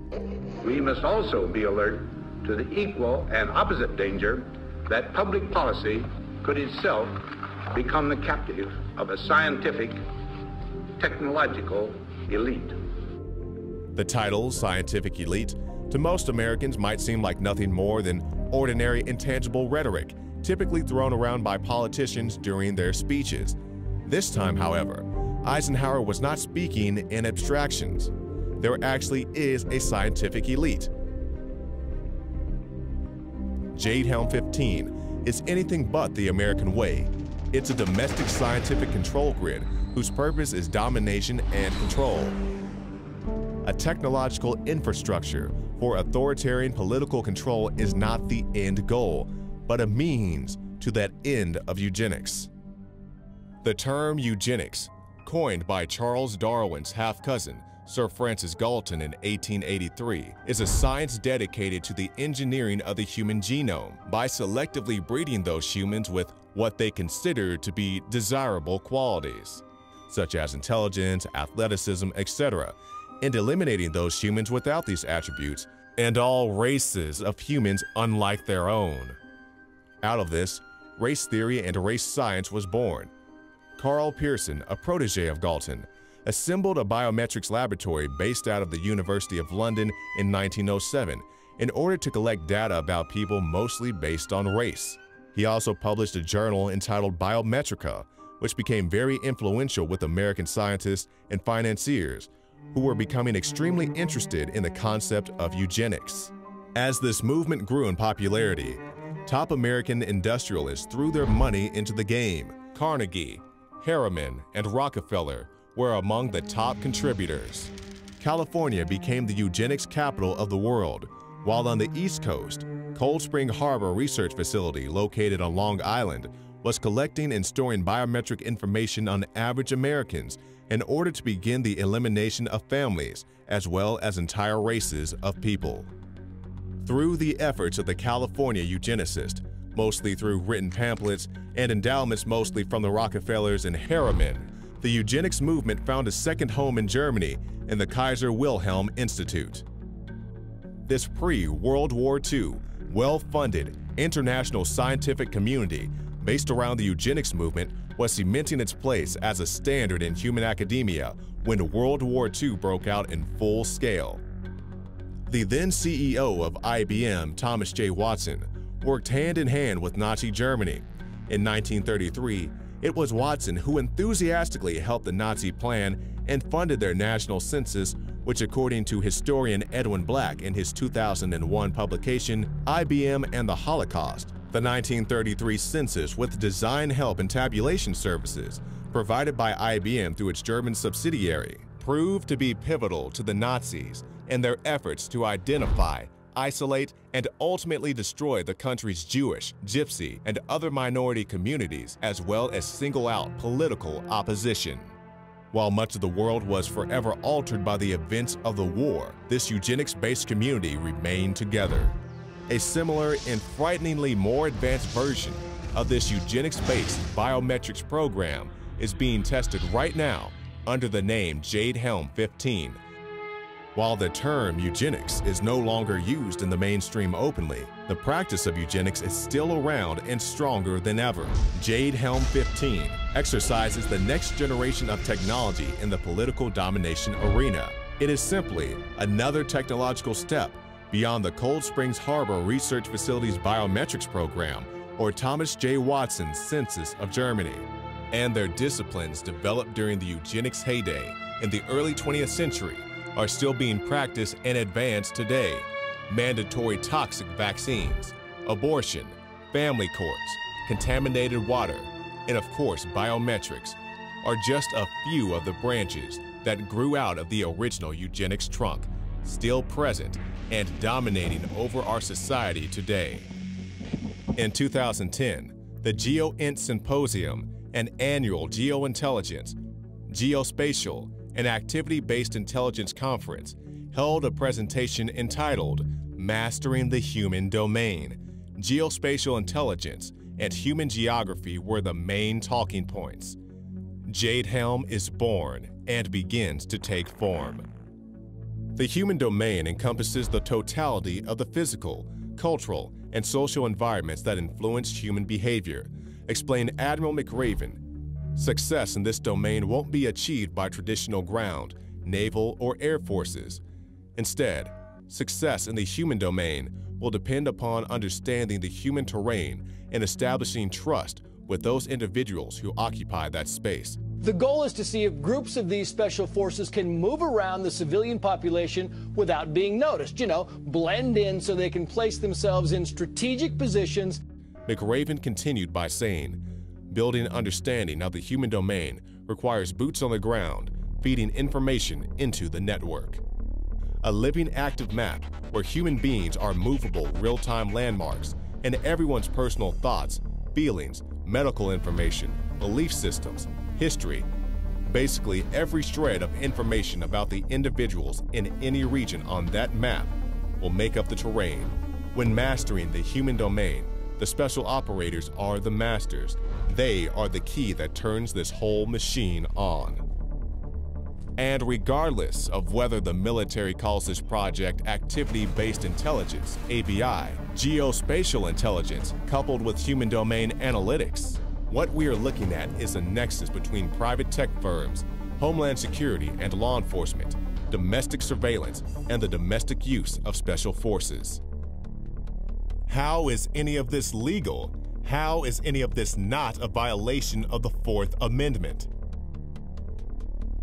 We must also be alert to the equal and opposite danger that public policy could itself become the captive of a scientific, technological elite. The title, scientific elite, to most Americans might seem like nothing more than ordinary intangible rhetoric, typically thrown around by politicians during their speeches. This time, however, Eisenhower was not speaking in abstractions. There actually is a scientific elite. Jade Helm 15 is anything but the American way. It's a domestic scientific control grid whose purpose is domination and control. A technological infrastructure for authoritarian political control is not the end goal, but a means to that end of eugenics. The term eugenics, coined by Charles Darwin's half-cousin, Sir Francis Galton, in 1883, is a science dedicated to the engineering of the human genome by selectively breeding those humans with what they consider to be desirable qualities, such as intelligence, athleticism, etc., and eliminating those humans without these attributes and all races of humans unlike their own. Out of this, race theory and race science was born. Carl Pearson, a protege of Galton, assembled a biometrics laboratory based out of the University of London in 1907 in order to collect data about people mostly based on race. He also published a journal entitled Biometrica, which became very influential with American scientists and financiers who were becoming extremely interested in the concept of eugenics. As this movement grew in popularity, top American industrialists threw their money into the game. Carnegie, Harriman, and Rockefeller were among the top contributors. California became the eugenics capital of the world, while on the East Coast, Cold Spring Harbor Research Facility, located on Long Island, was collecting and storing biometric information on average Americans in order to begin the elimination of families as well as entire races of people. Through the efforts of the California eugenicists, mostly through written pamphlets and endowments mostly from the Rockefellers and Harriman, the eugenics movement found a second home in Germany in the Kaiser Wilhelm Institute. This pre-World War II, well-funded international scientific community based around the eugenics movement was cementing its place as a standard in human academia when World War II broke out in full scale. The then CEO of IBM, Thomas J. Watson, worked hand-in-hand with Nazi Germany. In 1933, it was Watson who enthusiastically helped the Nazi plan and funded their national census, which, according to historian Edwin Black in his 2001 publication, IBM and the Holocaust, the 1933 census, with design help and tabulation services provided by IBM through its German subsidiary, proved to be pivotal to the Nazis in their efforts to identify, isolate, and ultimately destroy the country's Jewish, Gypsy, and other minority communities, as well as single out political opposition. While much of the world was forever altered by the events of the war, this eugenics-based community remained together. A similar and frighteningly more advanced version of this eugenics-based biometrics program is being tested right now under the name Jade Helm 15. While the term eugenics is no longer used in the mainstream openly, the practice of eugenics is still around and stronger than ever. Jade Helm 15 exercises the next generation of technology in the political domination arena. It is simply another technological step beyond the Cold Springs Harbor Research Facility's biometrics program or Thomas J. Watson's census of Germany. And their disciplines developed during the eugenics heyday in the early 20th century are still being practiced and advanced today. Mandatory toxic vaccines, abortion, family courts, contaminated water, and of course biometrics are just a few of the branches that grew out of the original eugenics trunk, still present and dominating over our society today. In 2010, the GeoInt Symposium, an annual geointelligence, geospatial, and activity-based intelligence conference, held a presentation entitled Mastering the Human Domain. Geospatial intelligence and human geography were the main talking points. Jade Helm is born and begins to take form. The human domain encompasses the totality of the physical, cultural, and social environments that influence human behavior, explained Admiral McRaven. Success in this domain won't be achieved by traditional ground, naval, or air forces. Instead, success in the human domain will depend upon understanding the human terrain and establishing trust with those individuals who occupy that space. The goal is to see if groups of these special forces can move around the civilian population without being noticed, blend in so they can place themselves in strategic positions. McRaven continued by saying, building understanding of the human domain requires boots on the ground, feeding information into the network. A living active map where human beings are movable real-time landmarks and everyone's personal thoughts, feelings, medical information, belief systems, history, basically every shred of information about the individuals in any region on that map will make up the terrain. When mastering the human domain, the special operators are the masters. They are the key that turns this whole machine on. And regardless of whether the military calls this project Activity-Based Intelligence, ABI, Geospatial Intelligence, coupled with Human Domain Analytics, What we are looking at is a nexus between private tech firms, homeland security and law enforcement, domestic surveillance, and the domestic use of special forces. How is any of this legal? How is any of this not a violation of the Fourth Amendment?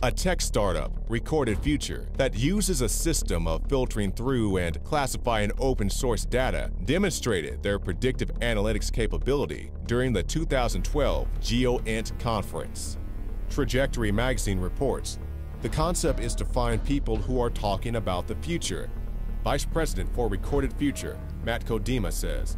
A tech startup, Recorded Future, that uses a system of filtering through and classifying open source data, demonstrated their predictive analytics capability during the 2012 GeoInt conference. Trajectory magazine reports, the concept is to find people who are talking about the future. Vice President for Recorded Future, Matt Kodima, says,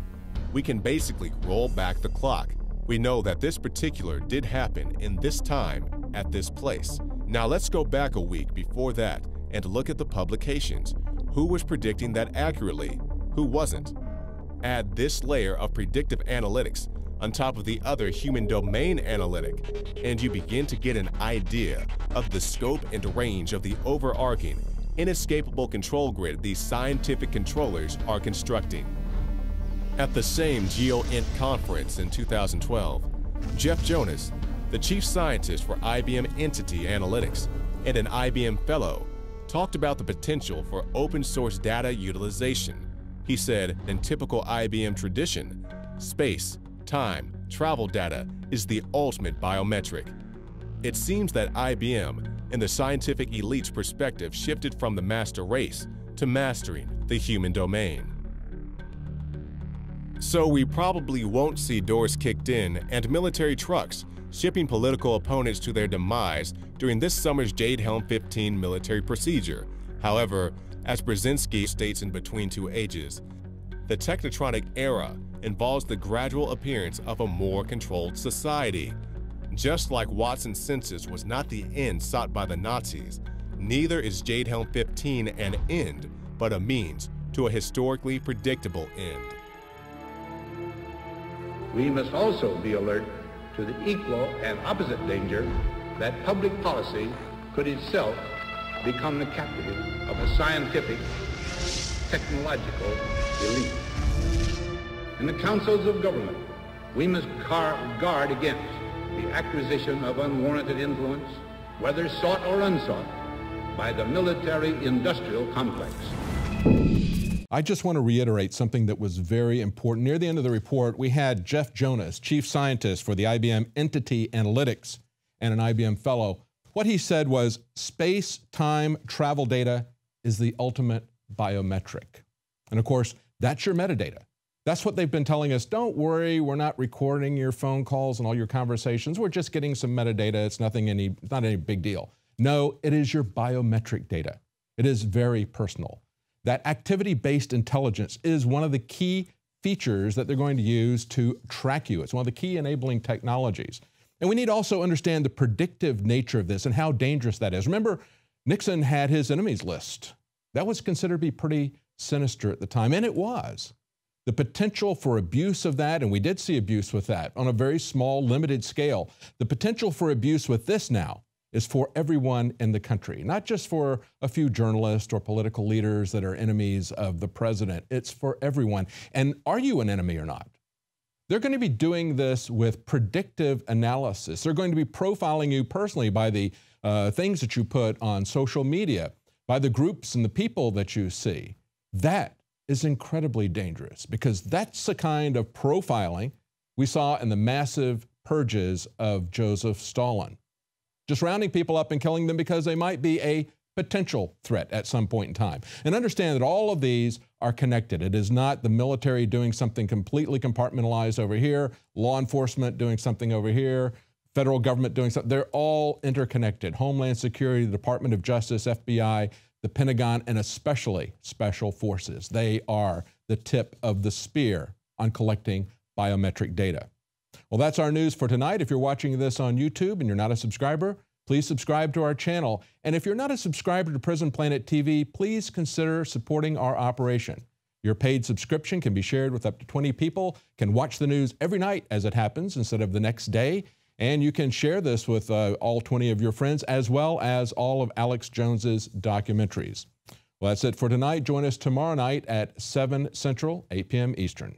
"We can basically roll back the clock. We know that this particular did happen in this time at this place. Now let's go back a week before that and look at the publications. Who was predicting that accurately? Who wasn't? Add this layer of predictive analytics on top of the other human domain analytic, and you begin to get an idea of the scope and range of the overarching, inescapable control grid these scientific controllers are constructing." At the same GeoInt conference in 2012, Jeff Jonas, the chief scientist for IBM Entity Analytics and an IBM fellow, talked about the potential for open source data utilization. He said, in typical IBM tradition, space, time, travel data is the ultimate biometric. It seems that IBM, in the scientific elite's perspective, shifted from the master race to mastering the human domain. So we probably won't see doors kicked in and military trucks shipping political opponents to their demise during this summer's Jade Helm 15 military procedure. However, as Brzezinski states in Between Two Ages, the technotronic era involves the gradual appearance of a more controlled society. Just like Watson's census was not the end sought by the Nazis, neither is Jade Helm 15 an end, but a means to a historically predictable end. We must also be alert to the equal and opposite danger that public policy could itself become the captive of a scientific, technological elite. In the councils of government, we must guard against the acquisition of unwarranted influence, whether sought or unsought, by the military-industrial complex. I just want to reiterate something that was very important. Near the end of the report, we had Jeff Jonas, chief scientist for the IBM Entity Analytics and an IBM fellow. What he said was space-time travel data is the ultimate biometric. And of course, that's your metadata. That's what they've been telling us. Don't worry, we're not recording your phone calls and all your conversations. We're just getting some metadata. It's not any big deal. No, it is your biometric data. It is very personal. That activity-based intelligence is one of the key features that they're going to use to track you. It's one of the key enabling technologies. And we need to also understand the predictive nature of this and how dangerous that is. Remember, Nixon had his enemies list. That was considered to be pretty sinister at the time, and it was. The potential for abuse of that, and we did see abuse with that on a very small, limited scale. The potential for abuse with this now is for everyone in the country, not just for a few journalists or political leaders that are enemies of the president. It's for everyone. And are you an enemy or not? They're going to be doing this with predictive analysis. They're going to be profiling you personally by the things that you put on social media, by the groups and the people that you see. That is incredibly dangerous because that's the kind of profiling we saw in the massive purges of Joseph Stalin. Just rounding people up and killing them because they might be a potential threat at some point in time. And understand that all of these are connected. It is not the military doing something completely compartmentalized over here, law enforcement doing something over here, federal government doing something. They're all interconnected. Homeland Security, the Department of Justice, FBI, the Pentagon, and especially special forces. They are the tip of the spear on collecting biometric data. Well, that's our news for tonight. If you're watching this on YouTube and you're not a subscriber, please subscribe to our channel. And if you're not a subscriber to Prison Planet TV, please consider supporting our operation. Your paid subscription can be shared with up to 20 people, can watch the news every night as it happens instead of the next day, and you can share this with all 20 of your friends, as well as all of Alex Jones's documentaries. Well, that's it for tonight. Join us tomorrow night at 7 Central, 8 p.m. Eastern.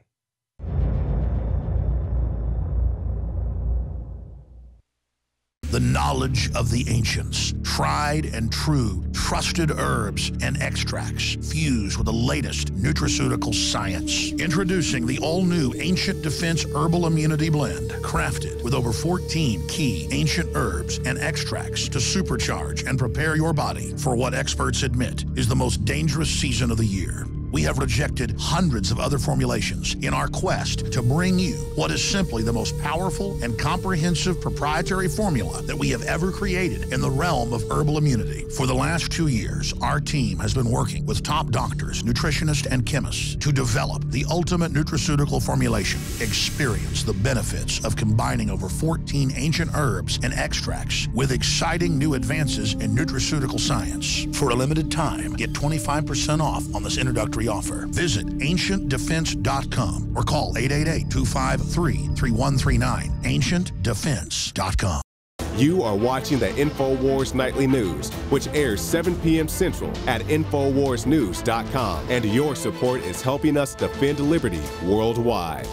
The knowledge of the ancients, tried and true, trusted herbs and extracts fused with the latest nutraceutical science. Introducing the all-new Ancient Defense Herbal Immunity Blend, crafted with over 14 key ancient herbs and extracts to supercharge and prepare your body for what experts admit is the most dangerous season of the year. We have rejected hundreds of other formulations in our quest to bring you what is simply the most powerful and comprehensive proprietary formula that we have ever created in the realm of herbal immunity. For the last 2 years, our team has been working with top doctors, nutritionists, and chemists to develop the ultimate nutraceutical formulation. Experience the benefits of combining over 14 ancient herbs and extracts with exciting new advances in nutraceutical science. For a limited time, get 25% off on this introductory offer. Visit ancientdefense.com or call 888-253-3139. ancientdefense.com. You are watching the InfoWars Nightly News, which airs 7 p.m. Central at InfoWarsNews.com. And your support is helping us defend liberty worldwide.